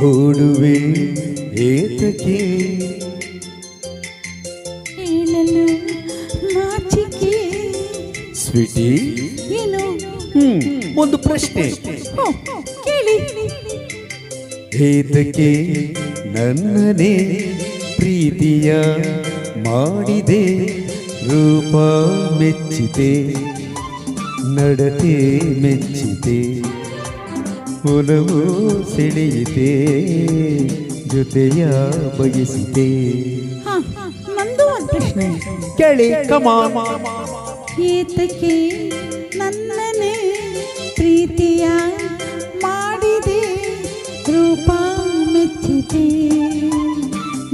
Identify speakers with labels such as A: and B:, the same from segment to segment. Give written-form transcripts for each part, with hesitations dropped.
A: ಓಡುವೆ ಏತಕ್ಕೆ
B: ಹೇಳಲು ನಾಚಿಕೆ
A: ಸ್ವೀಟಿ
B: ಏನು
A: ಒಂದು ಪ್ರಶ್ನೆ
B: ಕೇಳಿ
A: ಏತಕ್ಕೆ ನನ್ನನೇ ಪ್ರೀತಿಯ ಮಾಡಿದೆ ರೂಪ ಮೆಚ್ಚಿದೆ ನಡತೆ ಮೆಚ್ಚಿದೆ ಒಲವು ಸೆಳೆಯಿದೆ ಜೊತೆಯ ಬಯಸಿದೆ
B: ನಂದು ಒಂದು ಪ್ರಶ್ನೆ
A: ಕೇಳಿ ಕಮಾನ್
B: ಏತಕ್ಕೆ ನನ್ನನೇ ಪ್ರೀತಿಯ ಮಾಡಿದೆ ರೂಪ ಮೆಚ್ಚಿದೆ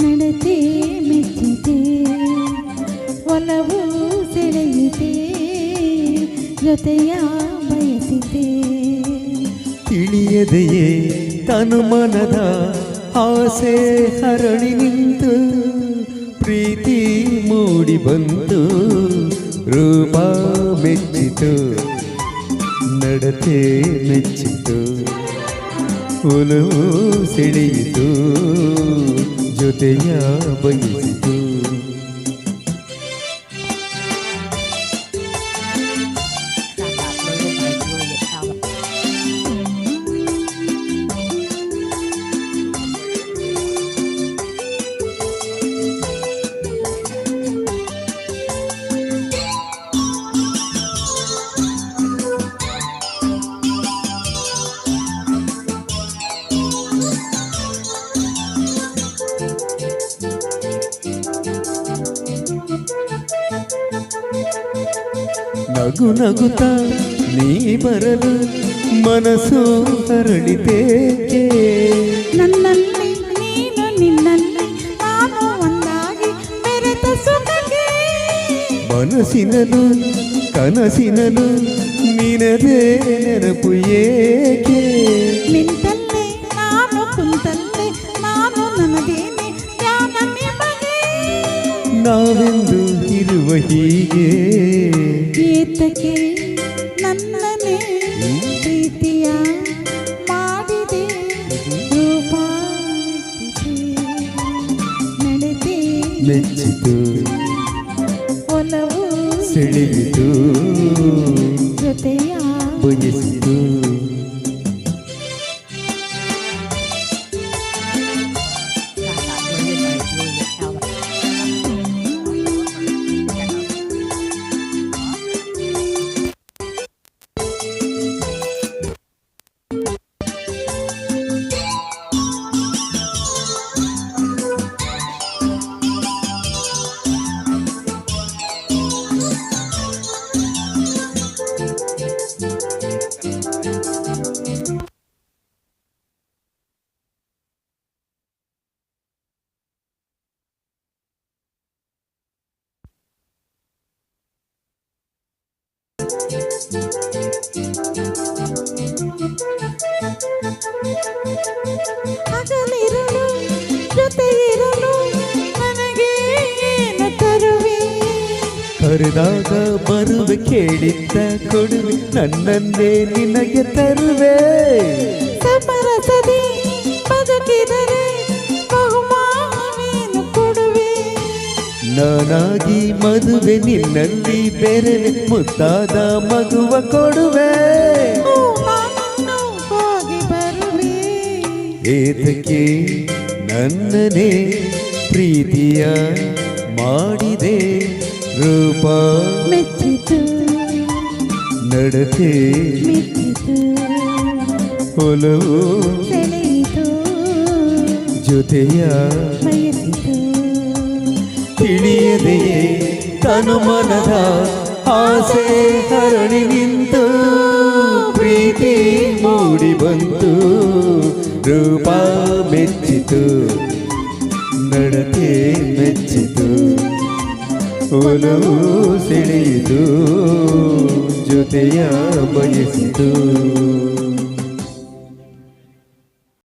B: ನಡತೆ ಮೆಚ್ಚಿದೆ ಒಲವು ಸೆಳೆಯಿದೆ ಜೊತೆಯ ಬಯಸಿದೆ
A: ತಿಳಿಯದೆಯೇ ತನು ಮನದ ಆಸೆ ಹರಳಿ ನಿಂತು ಪ್ರೀತಿ ಮೂಡಿ ಬಂತು ರೂಪ ಮೆಚ್ಚಿತು ನಡತೆ ಮೆಚ್ಚಿತು ಒಲವು ಸೆಳೆಯಿತು ಜೊತೆಯ ಬಯಸಿತು ನಗು ನಗುತ್ತ ನೀ ಬರಲು ಮನಸ್ಸು ಹರಳಿತೇಕೆ
B: ನನ್ನಲ್ಲಿ ನೀನು ನಿನ್ನಲ್ಲಿ ನಾನು ಒಂದಾಗಿ ಬೆರೆತ ಸುಖಕ್ಕೆ
A: ಮನಸ್ಸಿನಲು ಕನಸಿನಲು ನಿನದೇ ನೆನಪು ಏಕೆ
B: ನಿಂತಲ್ಲೇ ನಾನು ಕುಂತಲ್ಲೇ ನಾನು ನನ್ನದೇನೆ ಧ್ಯಾನ ನಿಮಗೆ
A: ನಾವೆಂದು ಇರುವ ಹೀಗೆ
B: ಏತಕ್ಕೆ ನನ್ನನೇ ಪ್ರೀತಿಯ ಮಾಡಿದೆ ರೂಪ ನಡತೆ
A: ಮೆಚ್ಚಿತು
B: ಒಲವು
A: ಸೆಳೆಯಿತು
B: ಜೊತೆಯ
A: ಬಯಸಿತು
B: ಹಗಲಿರಲು ಜೊತೆ ಇರಲು ನನಗೆ ಏನು ತರುವೆ
A: ಕರೆದಾಗ ಬರುವೆ ಕೇಳಿದ್ದ ಕೊಡುವೆ ನನ್ನನ್ನೇ ನಿನಗೆ ತರುವೆ
B: ಸಮರಸದಿ ಬದುಕಿದರೆ ಬಹುಮಾನವೇನು ಕೊಡುವೆ
A: ನಾನಾಗಿ ಮದುವೆ ನಿನ್ನಲ್ಲಿ ಬೆರೆವೆ ಮುದ್ದಾದ ಮಗುವ ಕೊಡುವೆ
B: ನಾನು ಹೋಗಿ ಬರುವೆ
A: ಏತಕ್ಕೆ ನನ್ನನೇ ಪ್ರೀತಿಯ ಮಾಡಿದೆ ರೂಪ
B: ಮೆಚ್ಚಿತು
A: ನಡತೆ
B: ಮೆಚ್ಚಿತು
A: ಒಲವು
B: ಸೆಳೆಯಿತು
A: ಜೊತೆಯ
B: ಬಯಸಿತು
A: ತಿಳಿಯದೆಯೇ ತನು ಮನದ ಆಸೆ ಹರಳಿ ನಿಂತು ಪ್ರೀತಿ ಮೂಡಿ ಬಂತು ರೂಪ ಮೆಚ್ಚಿತು ನಡತೆ ಮೆಚ್ಚಿತು ಒಲವು ಸೆಳೆಯಿತು ಜೊತೆಯ ಬಯಸಿತು